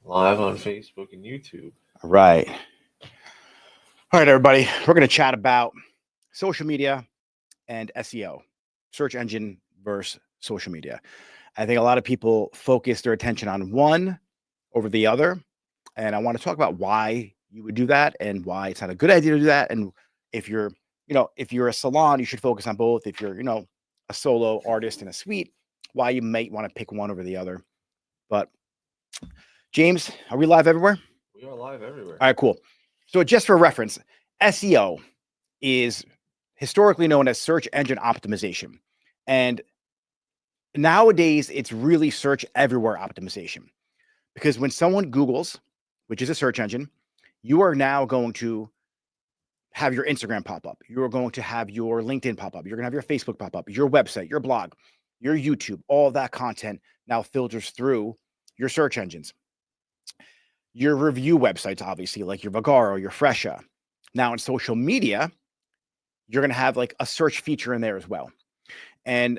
Live on Facebook and YouTube. All right. All right, everybody. We're going to chat about social media and SEO, search engine versus social media. I think a lot of people focus their attention on one over the other. And I want to talk about why you would do that and why it's not a good idea to do that. And if you're, if you're a salon, you should focus on both. If you're, a solo artist in a suite, why you might want to pick one over the other. But James, are we live everywhere? We are live everywhere. All right, cool. So just for reference, SEO is historically known as search engine optimization. And nowadays, it's really search everywhere optimization. Because when someone Googles, which is a search engine, you are now going to have your Instagram pop up. You're going to have your LinkedIn pop up. You're going to have your Facebook pop up, your website, your blog, your YouTube. All of that content now filters through your search engines. Your review websites, obviously, like your Vagaro, your Fresha. Now in social media, you're going to have like a search feature in there as well. And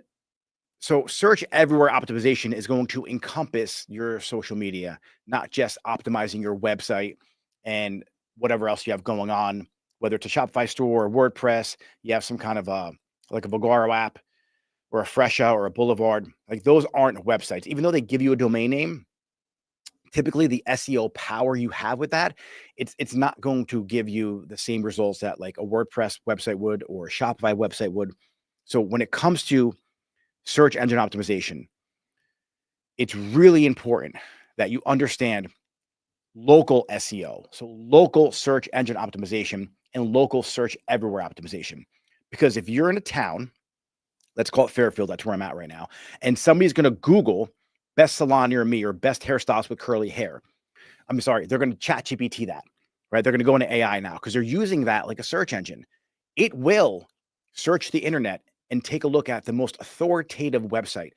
so search everywhere optimization is going to encompass your social media, not just optimizing your website and whatever else you have going on, whether it's a Shopify store or WordPress, you have some kind of like a Vagaro app or a Fresha or a Boulevard. Like those aren't websites, even though they give you a domain name. Typically, the SEO power you have with that, it's not going to give you the same results that like a WordPress website would or a Shopify website would. So when it comes to search engine optimization, it's really important that you understand local SEO. So local search engine optimization and local search everywhere optimization. Because if you're in a town, let's call it Fairfield, that's where I'm at right now, and somebody's going to Google best salon near me or best hairstyles with curly hair. I'm sorry, they're going to chat GPT that, right? They're going to go into AI now because they're using that like a search engine. It will search the internet and take a look at the most authoritative website.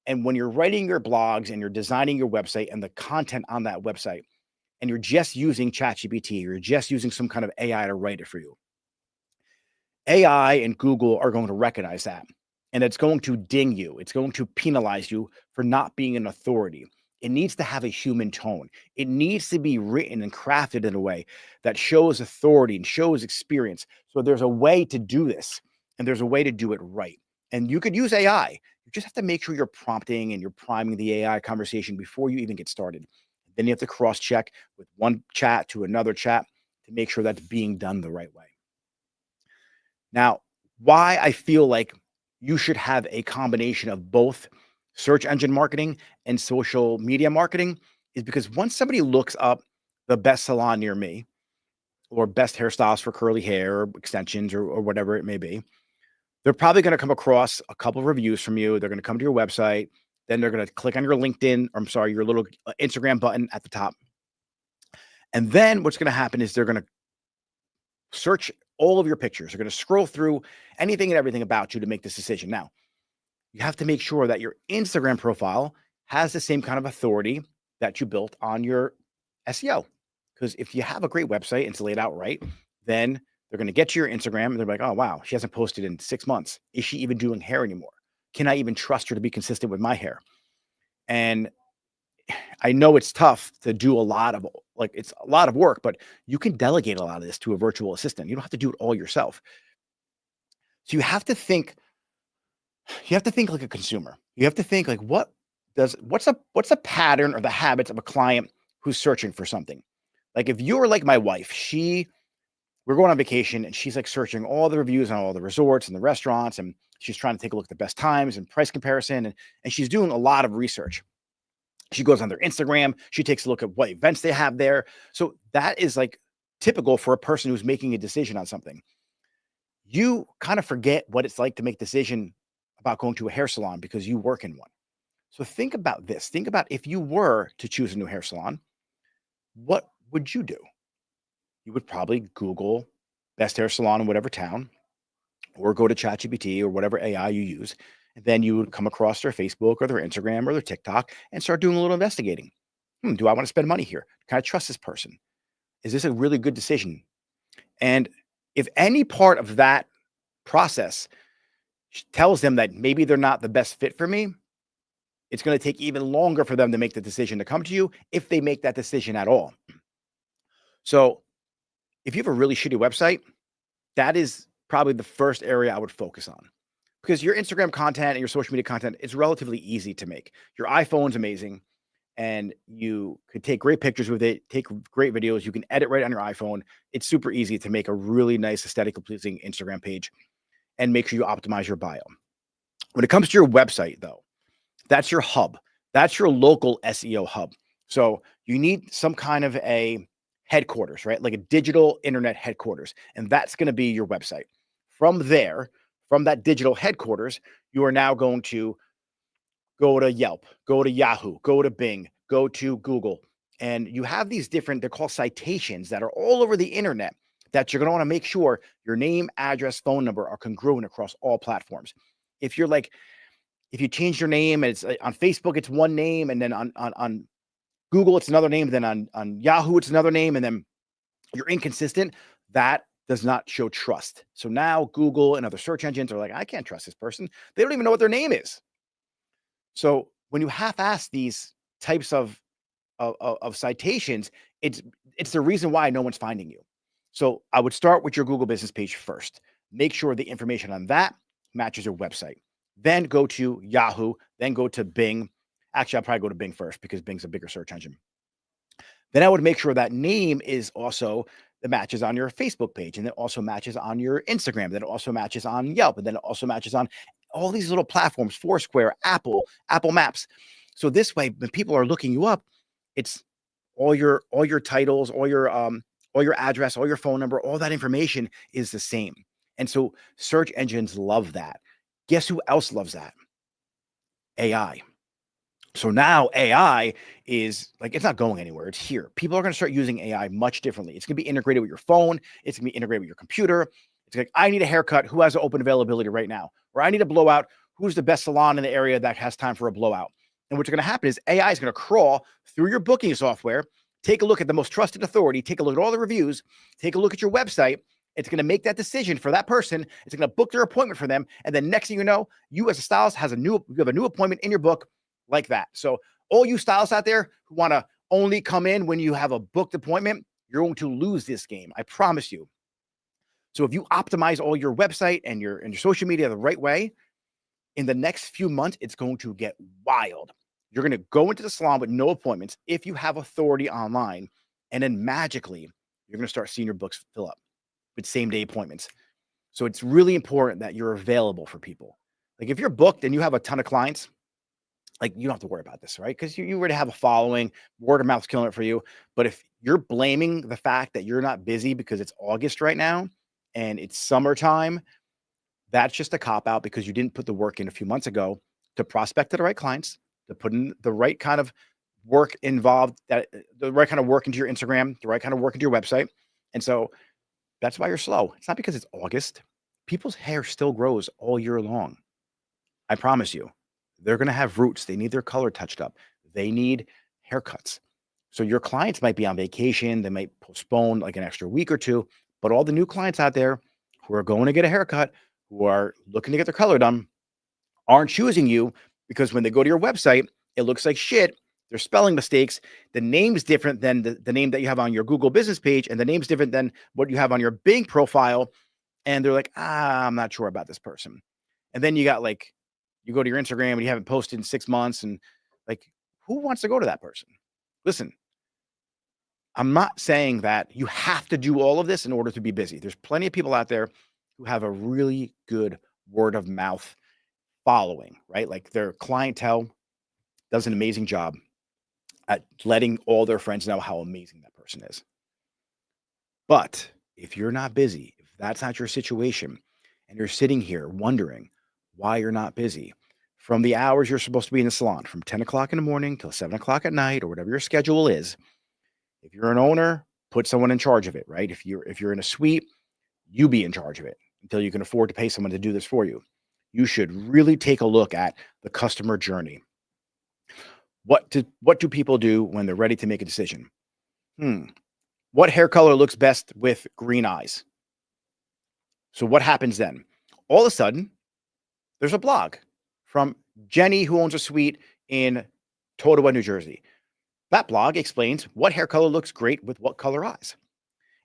And when you're writing your blogs and you're designing your website and the content on that website, and you're just using ChatGPT, or you're just using some kind of AI to write it for you, AI and Google are going to recognize that. And it's going to ding you. It's going to penalize you for not being an authority. It needs to have a human tone. It needs to be written and crafted in a way that shows authority and shows experience. So there's a way to do this, and there's a way to do it right. And you could use AI. You just have to make sure you're prompting and you're priming the AI conversation before you even get started. Then you have to cross-check with one chat to another chat to make sure that's being done the right way. Now, why I feel like you should have a combination of both search engine marketing and social media marketing is because once somebody looks up the best salon near me or best hairstyles for curly hair or extensions or whatever it may be, they're probably going to come across a couple of reviews from you. They're going to come to your website. Then they're going to click on your LinkedIn, or I'm sorry, your little Instagram button at the top. And then what's going to happen is they're going to search all of your pictures. They're going to scroll through anything and everything about you to make this decision. Now, you have to make sure that your Instagram profile has the same kind of authority that you built on your SEO. Because if you have a great website and it's laid out right, then they're going to get to your Instagram and they're like, oh, wow, she hasn't posted in 6 months. Is she even doing hair anymore? Can I even trust her to be consistent with my hair? And I know it's tough to do a lot of it's a lot of work, but you can delegate a lot of this to a virtual assistant. You don't have to do it all yourself. So you have to think like a consumer. You have to think like what's a pattern or the habits of a client who's searching for something. Like if you were like my wife, we're going on vacation and she's like searching all the reviews on all the resorts and the restaurants, and she's trying to take a look at the best times and price comparison, and she's doing a lot of research. She goes on their Instagram. She takes a look at what events they have there. So that is like typical for a person who's making a decision on something. You kind of forget what it's like to make a decision about going to a hair salon because you work in one. So think about this. Think about if you were to choose a new hair salon, what would you do? You would probably Google best hair salon in whatever town or go to ChatGPT or whatever AI you use. And then you would come across their Facebook or their Instagram or their TikTok and start doing a little investigating. Do I want to spend money here? Can I trust this person? Is this a really good decision? And if any part of that process tells them that maybe they're not the best fit for me, it's going to take even longer for them to make the decision to come to you if they make that decision at all. So if you have a really shitty website, that is probably the first area I would focus on, because your Instagram content and your social media content is relatively easy to make. Your iPhone's amazing and you could take great pictures with it, take great videos. You can edit right on your iPhone. It's super easy to make a really nice, aesthetically pleasing Instagram page, and make sure you optimize your bio. When it comes to your website, though, that's your hub. That's your local SEO hub. So you need some kind of a headquarters, right? Like a digital internet headquarters. And that's going to be your website. From there, from that digital headquarters, you are now going to go to Yelp, go to Yahoo, go to Bing, go to Google. And you have these different, they're called citations that are all over the internet that you're going to want to make sure your name, address, phone number are congruent across all platforms. If you're like, if you change your name and it's on Facebook, it's one name, and then on Google, it's another name, then on Yahoo, it's another name, and then you're inconsistent, that does not show trust. So now Google and other search engines are like, I can't trust this person. They don't even know what their name is. So when you half-ass these types of citations, it's the reason why no one's finding you. So I would start with your Google business page first. Make sure the information on that matches your website. Then go to Yahoo, then go to Bing. Actually, I'll probably go to Bing first because Bing's a bigger search engine. Then I would make sure that name is also that matches on your Facebook page, and then also matches on your Instagram, then it also matches on Yelp, and then it also matches on all these little platforms, Foursquare, Apple Maps. So this way, when people are looking you up, it's all your titles, all your address, all your phone number, all that information is the same. And so search engines love that. Guess who else loves that? AI. So now AI is like, it's not going anywhere. It's here. People are going to start using AI much differently. It's going to be integrated with your phone. It's going to be integrated with your computer. It's like, I need a haircut. Who has an open availability right now? Or I need a blowout. Who's the best salon in the area that has time for a blowout? And what's going to happen is AI is going to crawl through your booking software, take a look at the most trusted authority, take a look at all the reviews, take a look at your website. It's going to make that decision for that person. It's going to book their appointment for them. And then next thing you know, you as a stylist you have a new appointment in your book like that. So all you stylists out there who want to only come in when you have a booked appointment, you're going to lose this game. I promise you. So if you optimize all your website and your social media the right way, in the next few months, it's going to get wild. You're going to go into the salon with no appointments if you have authority online. And then magically, you're going to start seeing your books fill up with same day appointments. So it's really important that you're available for people. Like if you're booked and you have a ton of clients, like you don't have to worry about this, right? Because you already have a following, word of mouth's killing it for you. But if you're blaming the fact that you're not busy because it's August right now and it's summertime, that's just a cop out because you didn't put the work in a few months ago to prospect to the right clients, to put in the right kind of work involved, that the right kind of work into your Instagram, the right kind of work into your website. And so that's why you're slow. It's not because it's August. People's hair still grows all year long. I promise you. They're going to have roots. They need their color touched up. They need haircuts. So your clients might be on vacation. They might postpone like an extra week or two. But all the new clients out there who are going to get a haircut, who are looking to get their color done, aren't choosing you because when they go to your website, it looks like shit. There's spelling mistakes. The name's different than the name that you have on your Google business page, and the name's different than what you have on your Bing profile. And they're like, I'm not sure about this person. And then you got like, you go to your Instagram and you haven't posted in 6 months, and like, who wants to go to that person? Listen, I'm not saying that you have to do all of this in order to be busy. There's plenty of people out there who have a really good word of mouth following, right? Like their clientele does an amazing job at letting all their friends know how amazing that person is. But if you're not busy, if that's not your situation, and you're sitting here wondering why you're not busy, from the hours you're supposed to be in the salon, from 10 o'clock in the morning till 7 o'clock at night, or whatever your schedule is, if you're an owner, put someone in charge of it, right? If you're in a suite, you be in charge of it until you can afford to pay someone to do this for you. You should really take a look at the customer journey. What do people do when they're ready to make a decision? What hair color looks best with green eyes? So what happens then? All of a sudden, there's a blog from Jenny who owns a suite in Totowa, New Jersey. That blog explains what hair color looks great with what color eyes.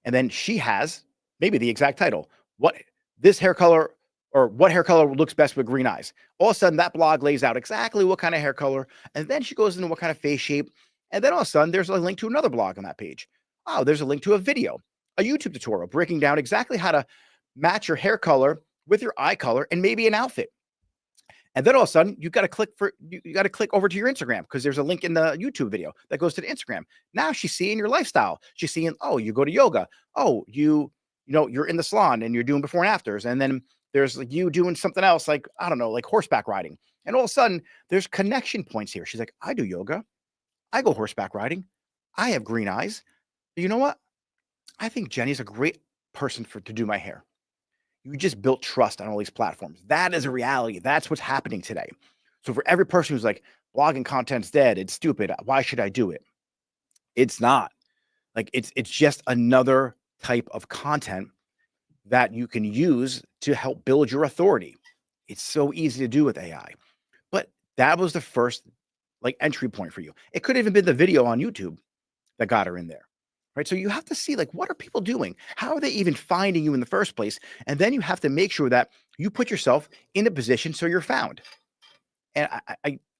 And then she has maybe the exact title, what hair color looks best with green eyes. All of a sudden, that blog lays out exactly what kind of hair color, and then she goes into what kind of face shape. And then all of a sudden, there's a link to another blog on that page. Oh, there's a link to a video, a YouTube tutorial breaking down exactly how to match your hair color with your eye color and maybe an outfit. And then all of a sudden, you got to click over to your Instagram because there's a link in the YouTube video that goes to the Instagram. Now she's seeing your lifestyle. She's seeing, oh, you go to yoga. Oh, you're in the salon and you're doing before and afters. And then there's like you doing something else, like, I don't know, like horseback riding. And all of a sudden, there's connection points here. She's like, I do yoga. I go horseback riding. I have green eyes. You know what? I think Jenny's a great person to do my hair. You just built trust on all these platforms. That is a reality. That's what's happening today. So for every person who's like, blogging content's dead, it's stupid, why should I do it? It's not. Like, it's just another type of content that you can use to help build your authority. It's so easy to do with AI. But that was the first like entry point for you. It could have even been the video on YouTube that got her in there. Right. So you have to see, like, what are people doing? How are they even finding you in the first place? And then you have to make sure that you put yourself in a position so you're found. And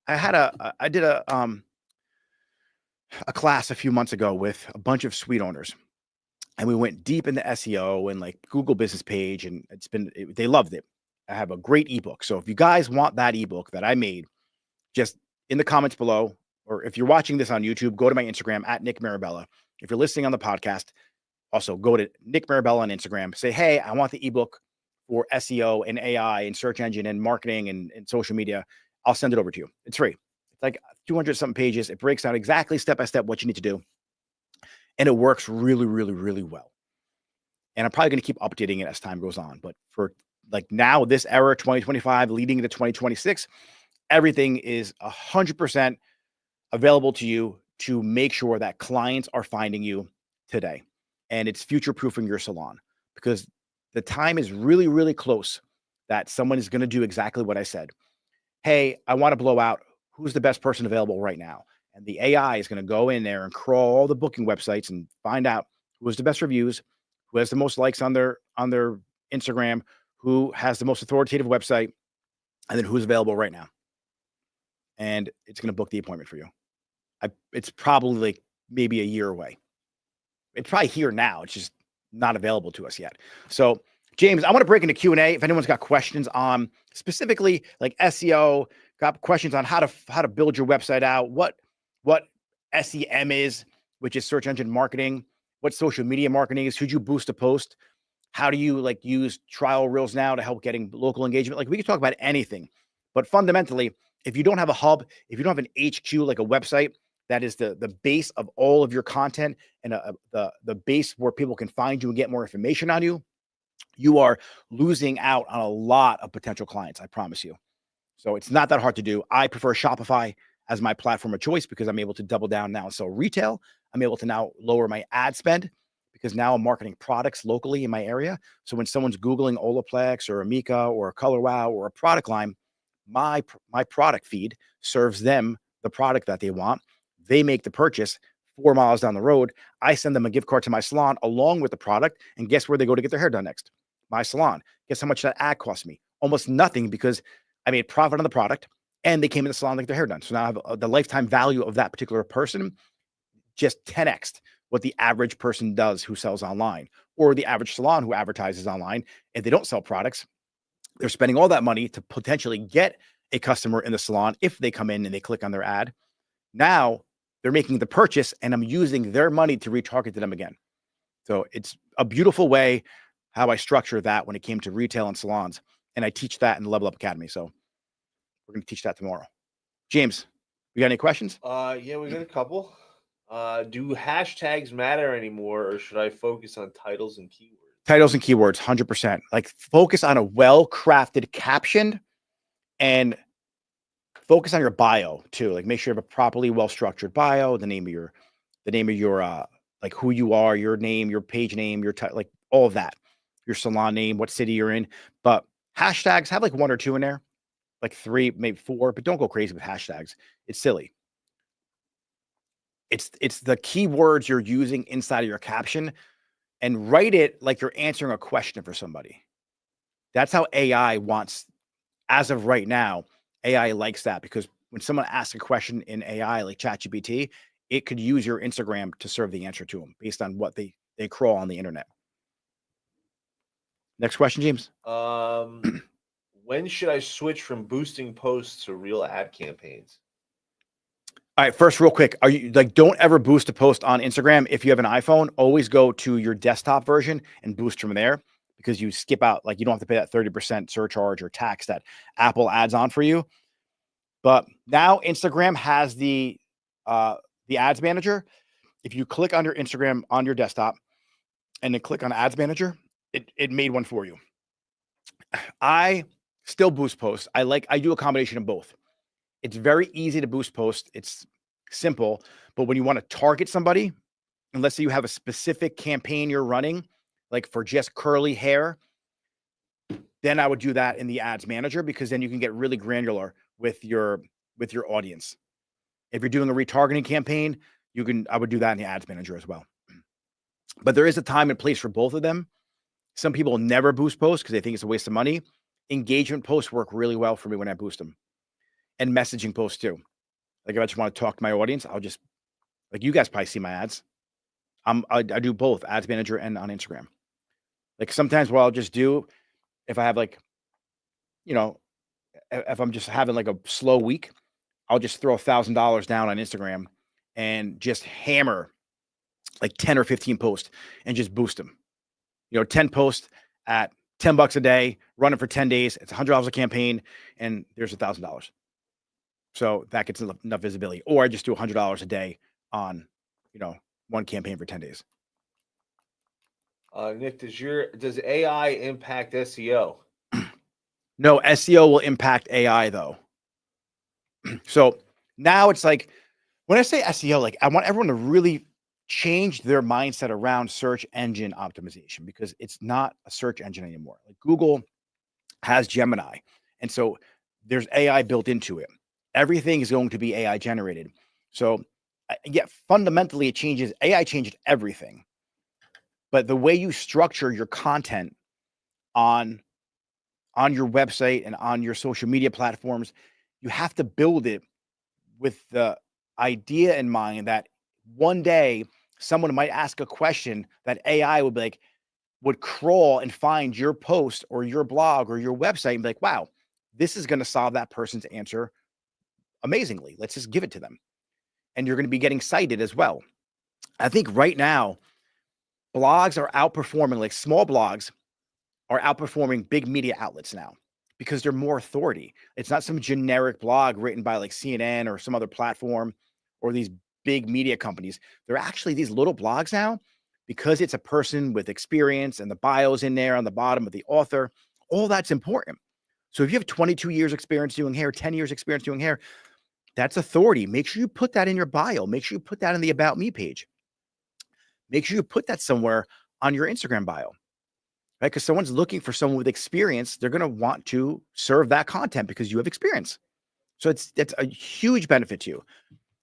I did a class a few months ago with a bunch of suite owners, and we went deep into SEO and like Google Business Page, and they loved it. I have a great ebook. So if you guys want that ebook that I made, just in the comments below, or if you're watching this on YouTube, go to my Instagram at Nick Marabella. If you're listening on the podcast, also go to Nick Marabella on Instagram. Say, hey, I want the ebook for SEO and AI and search engine and marketing and social media. I'll send it over to you. It's free. It's like 200 something pages. It breaks down exactly step by step what you need to do. And it works really, really, really well. And I'm probably going to keep updating it as time goes on. But for like now, this era, 2025, leading into 2026, everything is 100% available to you to make sure that clients are finding you today. And it's future-proofing your salon, because the time is really, really close that someone is going to do exactly what I said. Hey, I want to blow out. Who's the best person available right now? And the AI is going to go in there and crawl all the booking websites and find out who has the best reviews, who has the most likes on their Instagram, who has the most authoritative website, and then who's available right now. And it's going to book the appointment for you. It's probably like maybe a year away. It's probably here now. It's just not available to us yet. So, James, I want to break into Q&A. If anyone's got questions on specifically like SEO, got questions on how to build your website out, what SEM is, which is search engine marketing, what social media marketing is, should you boost a post? How do you like use trial reels now to help getting local engagement? Like, we can talk about anything, but fundamentally, if you don't have a hub, if you don't have an HQ, like a website, that is the base of all of your content and the base where people can find you and get more information on you, you are losing out on a lot of potential clients, I promise you. So it's not that hard to do. I prefer Shopify as my platform of choice because I'm able to double down now and sell retail. I'm able to now lower my ad spend because now I'm marketing products locally in my area. So when someone's Googling Olaplex or Amika or Color Wow or a product line, my product feed serves them the product that they want. They make the purchase 4 miles down the road. I send them a gift card to my salon along with the product. And guess where they go to get their hair done next? My salon. Guess how much that ad cost me? Almost nothing, because I made profit on the product and they came in the salon to get their hair done. So now I have the lifetime value of that particular person just 10x what the average person does who sells online, or the average salon who advertises online. If they don't sell products, they're spending all that money to potentially get a customer in the salon if they come in and they click on their ad. Now they're making the purchase and I'm using their money to retarget to them again. So it's a beautiful way how I structure that when it came to retail and salons. And I teach that in the Level Up Academy. So we're going to teach that tomorrow. James, you got any questions? Yeah, we got a couple. Do hashtags matter anymore, or should I focus on titles and keywords? Titles and keywords, 100%. Like, focus on a well-crafted caption and focus on your bio too. Like, make sure you have a properly well-structured bio, the name of your like who you are, your name, your page name, your like all of that, your salon name, what city you're in. But hashtags, have like 1 or 2 in there, like 3, maybe 4, but don't go crazy with hashtags. It's silly. It's the keywords you're using inside of your caption, and write it like you're answering a question for somebody. That's how AI wants, as of right now, AI likes that, because when someone asks a question in AI like ChatGPT, it could use your Instagram to serve the answer to them based on what they crawl on the internet. Next question, James. When should I switch from boosting posts to real ad campaigns? All right, first, real quick, are you like, don't ever boost a post on Instagram if you have an iPhone. Always go to your desktop version and boost from there, because you skip out, like, you don't have to pay that 30% surcharge or tax that Apple adds on for you. But now Instagram has the ads manager. If you click on your Instagram on your desktop and then click on ads manager, it made one for you. I still boost posts. I do a combination of both. It's very easy to boost posts. It's simple, but when you want to target somebody, and let's say you have a specific campaign you're running, like for just curly hair, then I would do that in the ads manager, because then you can get really granular with your audience. If you're doing a retargeting campaign, I would do that in the ads manager as well. But there is a time and place for both of them. Some people never boost posts because they think it's a waste of money. Engagement posts work really well for me when I boost them. And messaging posts too. Like if I just want to talk to my audience, I'll just, like, you guys probably see my ads. I do both ads manager and on Instagram. Like sometimes what I'll just do, if I have like, if I'm just having like a slow week, I'll just throw $1,000 down on Instagram and just hammer like 10 or 15 posts and just boost them. 10 posts at $10 a day, running for 10 days. It's $100 a campaign, and there's $1,000. So that gets enough visibility. Or I just do $100 a day on, one campaign for 10 days. Nick, does AI impact SEO? No, SEO will impact AI though. So now it's like, when I say SEO, like, I want everyone to really change their mindset around search engine optimization, because it's not a search engine anymore. Like Google has Gemini, and so there's AI built into it. Everything is going to be AI generated. So yeah, fundamentally it changes. AI changed everything. But the way you structure your content on your website and on your social media platforms, you have to build it with the idea in mind that one day someone might ask a question that AI would crawl and find your post or your blog or your website and be like, wow, this is going to solve that person's answer amazingly. Let's just give it to them. And you're going to be getting cited as well. I think right now, blogs are outperforming, like small blogs are outperforming big media outlets now, because they're more authority. It's not some generic blog written by like CNN or some other platform or these big media companies. They're actually these little blogs now, because it's a person with experience and the bio's in there on the bottom of the author. All that's important. So if you have 22 years experience doing hair, 10 years experience doing hair, that's authority. Make sure you put that in your bio. Make sure you put that in the About Me page. Make sure you put that somewhere on your Instagram bio, right? Because someone's looking for someone with experience. They're going to want to serve that content because you have experience. So it's a huge benefit to you.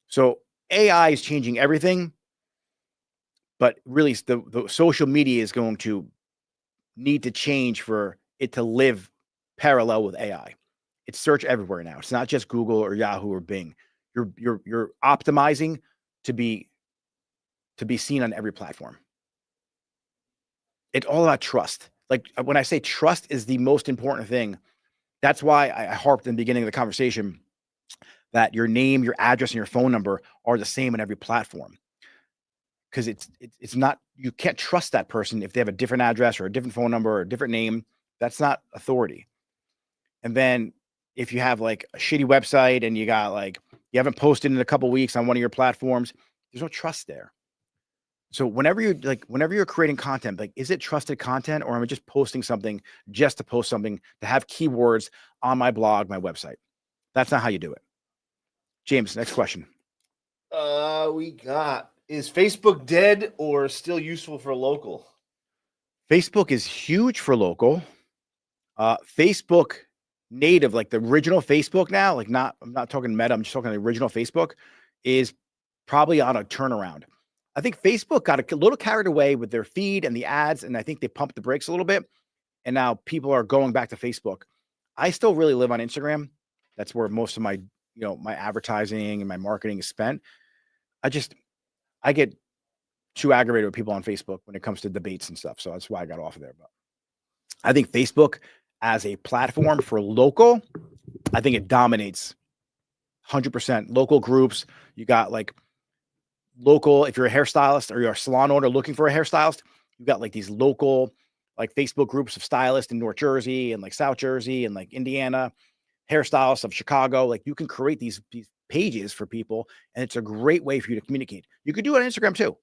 So AI is changing everything, but really the social media is going to need to change for it to live parallel with AI. It's search everywhere now. It's not just Google or Yahoo or Bing. You're optimizing to be seen on every platform. It's all about trust. Like when I say trust is the most important thing, that's why I harped in the beginning of the conversation that your name, your address, and your phone number are the same on every platform. Because it's not, you can't trust that person if they have a different address or a different phone number or a different name. That's not authority. And then if you have like a shitty website and you haven't posted in a couple of weeks on one of your platforms, there's no trust there. So whenever you're creating content, like, is it trusted content, or am I just posting something just to post something to have keywords on my blog, my website? That's not how you do it. James, next question. Is Facebook dead or still useful for local? Facebook is huge for local. Facebook native, like the original Facebook now, like I'm not talking Meta, I'm just talking the original Facebook is probably on a turnaround. I think Facebook got a little carried away with their feed and the ads, and I think they pumped the brakes a little bit. And now people are going back to Facebook. I still really live on Instagram. That's where most of my, my advertising and my marketing is spent. I get too aggravated with people on Facebook when it comes to debates and stuff. So that's why I got off of there. But I think Facebook as a platform for local, I think it dominates 100%. Local groups, you got like local, if you're a hairstylist or you're a salon owner looking for a hairstylist, you got like these local, like Facebook groups of stylists in North Jersey and like South Jersey and like Indiana, hairstylists of Chicago. Like you can create these pages for people, and it's a great way for you to communicate. You could do it on Instagram too.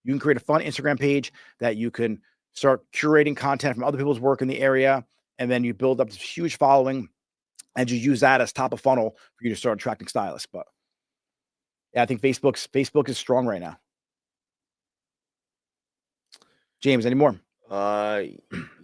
You can create a fun Instagram page that you can start curating content from other people's work in the area, and then you build up this huge following, and you use that as top of funnel for you to start attracting stylists. But yeah, I think Facebook is strong right now. James, any more?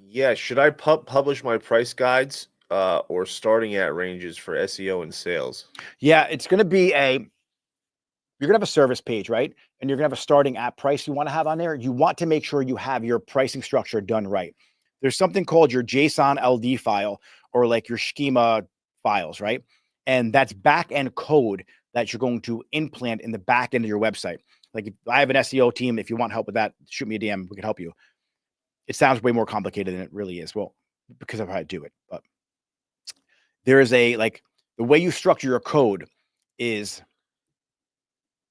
Yeah. Should I publish my price guides or starting at ranges for SEO and sales? Yeah, it's going to be you're going to have a service page, right? And you're going to have a starting at price you want to have on there. You want to make sure you have your pricing structure done right. There's something called your JSON LD file or like your schema files, right? And that's back end code that you're going to implant in the back end of your website. Like if I have an SEO team, if you want help with that, shoot me a DM. We can help you. It sounds way more complicated than it really is. Well, because of how I do it. But there is the way you structure your code is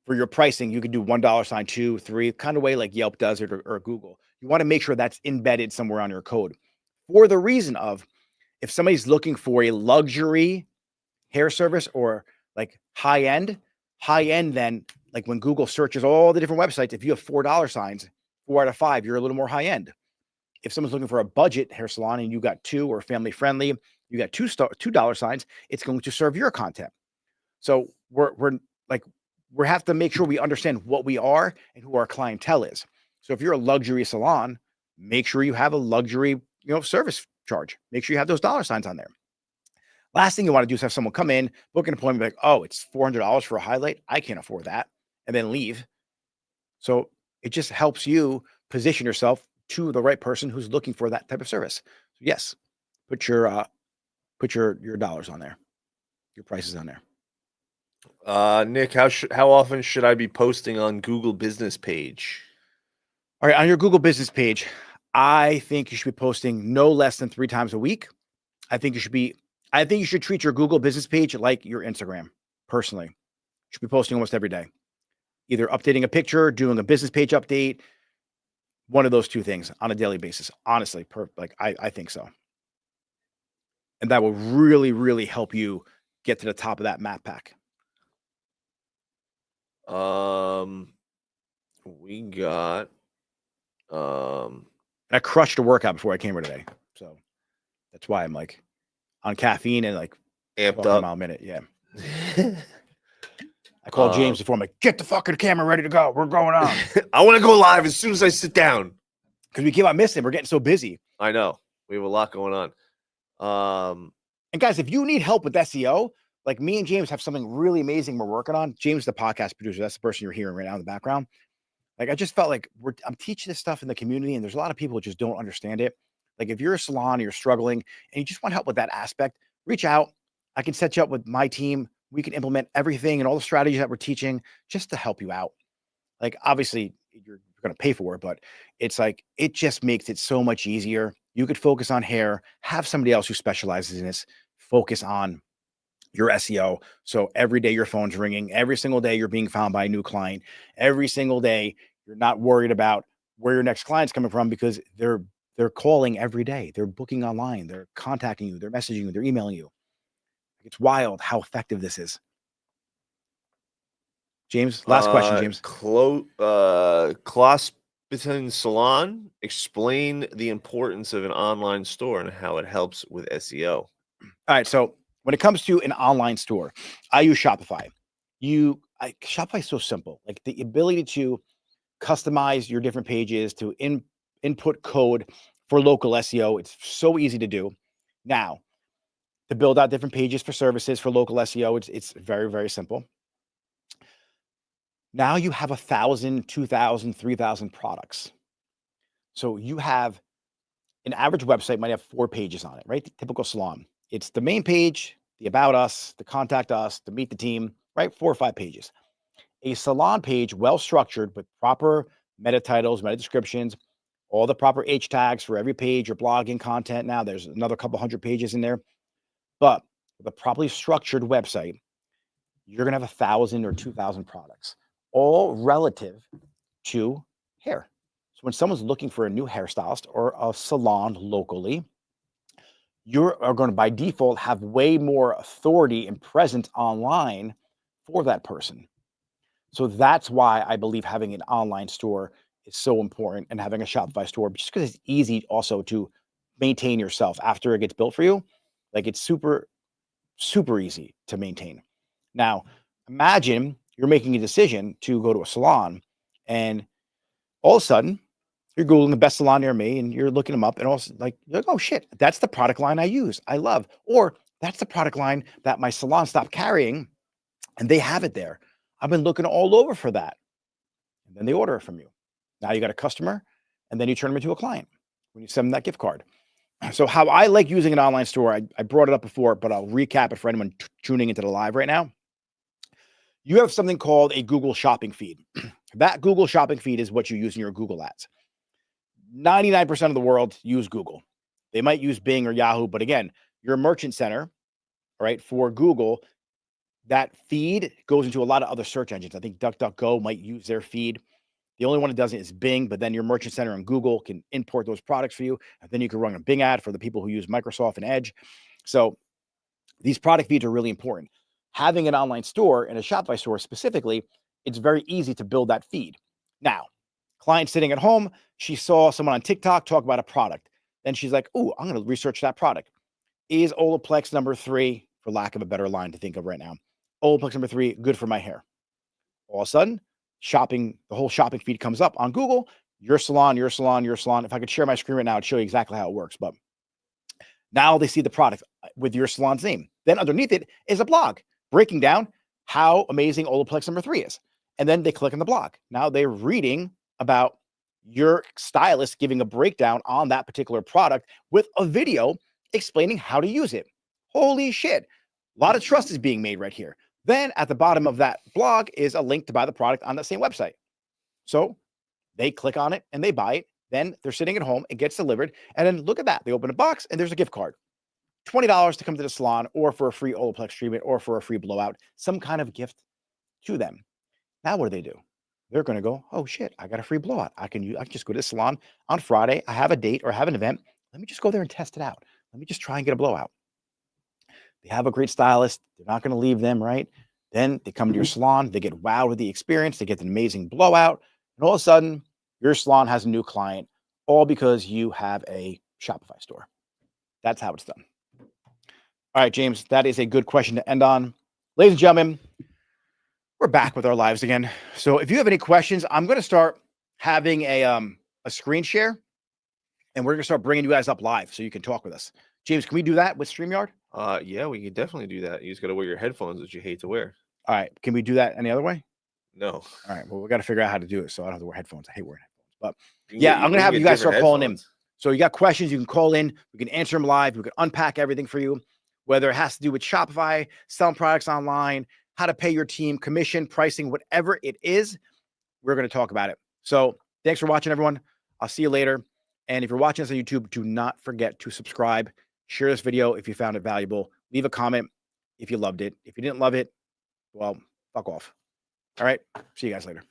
for your pricing. You can do $1 sign, 2, 3, kind of way like Yelp does it or Google. You want to make sure that's embedded somewhere on your code for the reason of if somebody's looking for a luxury hair service or like high end, then like when Google searches all the different websites, if you have $4 signs, 4 out of 5, you're a little more high end. If someone's looking for a budget hair salon and you got 2 or family friendly, you got $2 signs, it's going to serve your content. So we have to make sure we understand what we are and who our clientele is. So if you're a luxury salon, make sure you have a luxury, service charge. Make sure you have those dollar signs on there. Last thing you want to do is have someone come in, book an appointment, like, oh, it's $400 for a highlight. I can't afford that, and then leave. So it just helps you position yourself to the right person who's looking for that type of service. So yes, put your dollars on there, your prices on there. Nick, how often should I be posting on Google Business page? All right, on your Google Business page, I think you should be posting no less than 3 times a week. I think you should treat your Google Business page like your Instagram. Personally, you should be posting almost every day, either updating a picture, doing a business page update, one of those 2 things on a daily basis. Honestly, I think so. And that will really, really help you get to the top of that map pack. We got I crushed a workout before I came here today. So that's why I'm like on caffeine and like amped up mile a minute. Yeah. I called James before. I'm like, get the fucking camera ready to go. We're going on. I want to go live as soon as I sit down. Because we keep on missing. We're getting so busy. I know. We have a lot going on. And guys, if you need help with SEO, like me and James have something really amazing we're working on. James, the podcast producer, that's the person you're hearing right now in the background. Like, I just felt like I'm teaching this stuff in the community, and there's a lot of people who just don't understand it. Like, if you're a salon and you're struggling and you just want help with that aspect, reach out. I can set you up with my team. We can implement everything and all the strategies that we're teaching just to help you out. Like, obviously, you're going to pay for it, but it's like, it just makes it so much easier. You could focus on hair, have somebody else who specializes in this, focus on your SEO. So every day your phone's ringing, every single day you're being found by a new client, every single day you're not worried about where your next client's coming from because they're calling every day. They're booking online. They're contacting you. They're messaging you. They're emailing you. It's wild how effective this is. James, last question, James. Klossbiton Salon, explain the importance of an online store and how it helps with SEO. All right. So when it comes to an online store, I use Shopify. Shopify is so simple. Like the ability to customize your different pages, to input code for local SEO. It's so easy to do. Now, to build out different pages for services for local SEO. It's very, very simple. Now you have 1,000, 2,000, 3,000 products. So you have an average website might have 4 pages on it, right? The typical salon. It's the main page, the about us, the contact us, the meet the team, right? 4 or 5 pages. A salon page, well structured with proper meta titles, meta descriptions, all the proper H tags for every page, your blogging content. Now there's another couple hundred pages in there, but with a properly structured website, you're going to have 1,000 or 2,000 products, all relative to hair. So when someone's looking for a new hairstylist or a salon locally, you are going to by default have way more authority and presence online for that person. So that's why I believe having an online store is so important, and having a Shopify store, just because it's easy also to maintain yourself after it gets built for you. Like, it's super, super easy to maintain. Now, imagine you're making a decision to go to a salon, and all of a sudden you're Googling the best salon near me, and you're looking them up, and also you're like, oh shit, that's the product line I use, I love, or that's the product line that my salon stopped carrying, and they have it there. I've been looking all over for that. And then they order it from you. Now you got a customer, and then you turn them into a client when you send them that gift card. So how I like using an online store, I brought it up before, but I'll recap it for anyone tuning into the live right now. You have something called a Google shopping feed. That Google shopping feed is what you use in your Google ads. 99% of the world use Google. They might use Bing or Yahoo, but again, your merchant center, right, for Google, that feed goes into a lot of other search engines. I think DuckDuckGo might use their feed. The only one that doesn't is Bing, but then your merchant center and Google can import those products for you. And then you can run a Bing ad for the people who use Microsoft and Edge. So these product feeds are really important. Having an online store and a Shopify store specifically, it's very easy to build that feed. Now, client sitting at home, she saw someone on TikTok talk about a product. Then she's like, oh, I'm going to research that product. Is Olaplex number 3, for lack of a better line to think of right now, Olaplex number 3 good for my hair? All of a sudden, the whole shopping feed comes up on Google. Your salon, your salon, your salon. If I could share my screen right now, I'd show you exactly how it works. But now they see the product with your salon's name. Then underneath it is a blog breaking down how amazing Olaplex number 3 is. And then they click on the blog. Now they're reading about your stylist giving a breakdown on that particular product with a video explaining how to use it. Holy shit. A lot of trust is being made right here. Then at the bottom of that blog is a link to buy the product on that same website. So they click on it and they buy it. Then they're sitting at home, it gets delivered. And then look at that. They open a box and there's a gift card. $20 to come to the salon, or for a free Olaplex treatment, or for a free blowout, some kind of gift to them. Now what do? They're going to go, oh shit, I got a free blowout. I can just go to the salon on Friday. I have a date or have an event. Let me just go there and test it out. Let me just try and get a blowout. They have a great stylist. They're not going to leave them, right? Then they come to your salon. They get wowed with the experience. They get an amazing blowout. And all of a sudden, your salon has a new client, all because you have a Shopify store. That's how it's done. All right, James, that is a good question to end on. Ladies and gentlemen, we're back with our lives again. So if you have any questions, I'm going to start having a screen share, and we're going to start bringing you guys up live so you can talk with us. James, can we do that with StreamYard? Yeah, we can definitely do that. You just got to wear your headphones, which you hate to wear. All right. Can we do that any other way? No. All right. Well, we got to figure out how to do it so I don't have to wear headphones. I hate wearing headphones. But yeah, I'm going to have you guys start calling in. So you got questions, you can call in. We can answer them live. We can unpack everything for you, whether it has to do with Shopify, selling products online, how to pay your team, commission, pricing, whatever it is, we're going to talk about it. So thanks for watching, everyone. I'll see you later. And if you're watching us on YouTube, do not forget to subscribe. Share this video if you found it valuable. Leave a comment if you loved it. If you didn't love it, well, fuck off. All right. See you guys later.